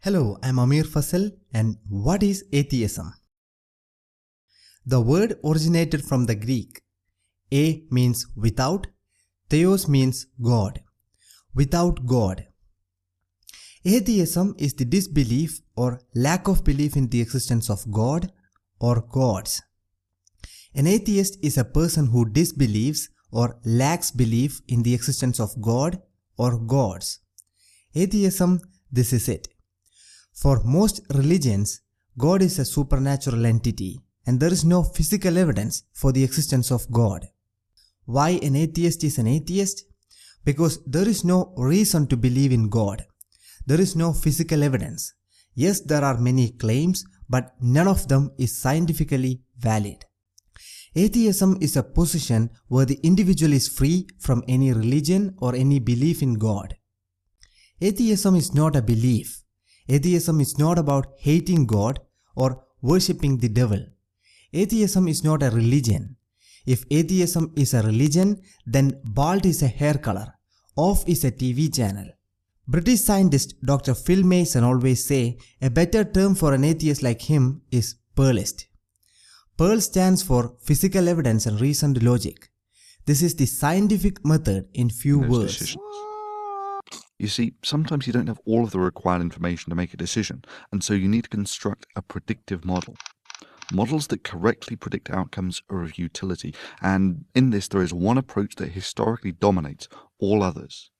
Hello, I'm Ameer Fazal, and what is atheism? The word originated from the Greek. A means without, theos means God. Without God. Atheism is the disbelief or lack of belief in the existence of God or gods. An atheist is a person who disbelieves or lacks belief in the existence of God or gods. Atheism, this is it. For most religions, God is a supernatural entity and there is no physical evidence for the existence of God. Why an atheist is an atheist? Because there is no reason to believe in God. There is no physical evidence. Yes, there are many claims, but none of them is scientifically valid. Atheism is a position where the individual is free from any religion or any belief in God. Atheism is not a belief. Atheism is not about hating God or worshipping the devil. Atheism is not a religion. If atheism is a religion, then bald is a hair color, off is a TV channel. British scientist Dr. Phil Mason always say a better term for an atheist like him is Pearlist. Pearl stands for physical evidence and reasoned logic. This is the scientific method in few words. Decisions. You see, sometimes you don't have all of the required information to make a decision, and so you need to construct a predictive model. Models that correctly predict outcomes are of utility, and in this there is one approach that historically dominates all others,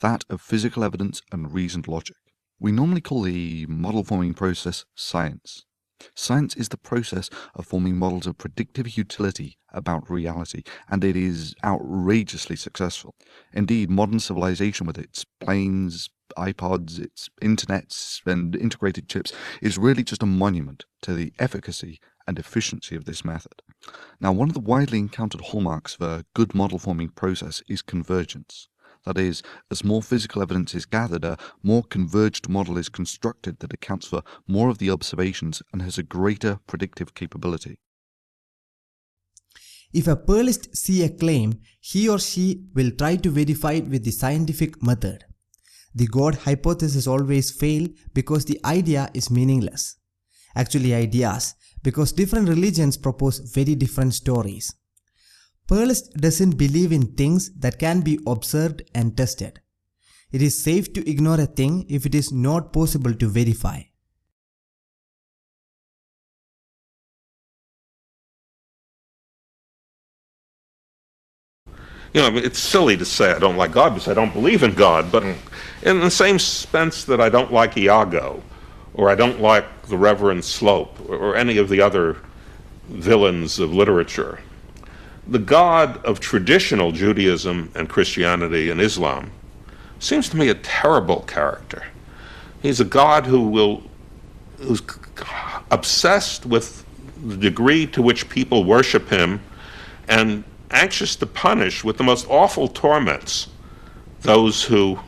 that of physical evidence and reasoned logic. We normally call the model-forming process science. Science is the process of forming models of predictive utility about reality, and it is outrageously successful. Indeed, modern civilization with its planes, iPods, its internets, and integrated chips is really just a monument to the efficacy and efficiency of this method. Now, one of the widely encountered hallmarks of a good model-forming process is convergence. That is, as more physical evidence is gathered, a more converged model is constructed that accounts for more of the observations and has a greater predictive capability. If a Pearlist sees a claim, he or she will try to verify it with the scientific method. The God hypothesis always fails because the idea is meaningless. Actually ideas, because different religions propose very different stories. Pearlist doesn't believe in things that can be observed and tested. It is safe to ignore a thing if it is not possible to verify. You know, it's silly to say I don't like God because I don't believe in God, but in the same sense that I don't like Iago, or I don't like the Reverend Slope, or any of the other villains of literature. The God of traditional Judaism and Christianity and Islam seems to me a terrible character. He's a God who's obsessed with the degree to which people worship him and anxious to punish with the most awful torments those who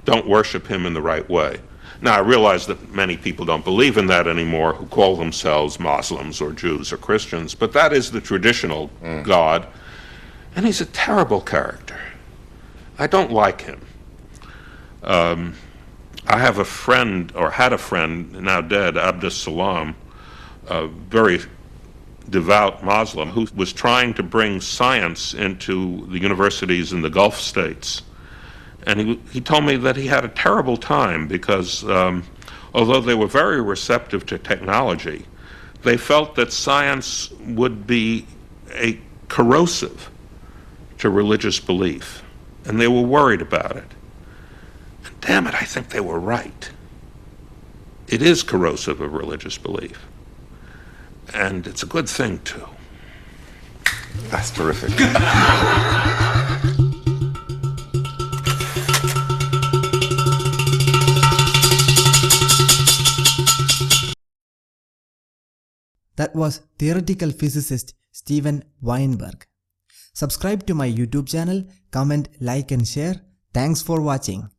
don't worship him in the right way. Now, I realize that many people don't believe in that anymore who call themselves Muslims or Jews or Christians, but that is the traditional God, and he's a terrible character. I don't like him. I have a friend, or had a friend, now dead, Abdus Salam, a very devout Muslim, who was trying to bring science into the universities in the Gulf states. And he told me that he had a terrible time because although they were very receptive to technology, they felt that science would be corrosive to religious belief. And they were worried about it. And damn it, I think they were right. It is corrosive of religious belief. And it's a good thing, too. That's terrific. That was theoretical physicist Steven Weinberg. Subscribe to my YouTube channel, comment, like and share. Thanks for watching.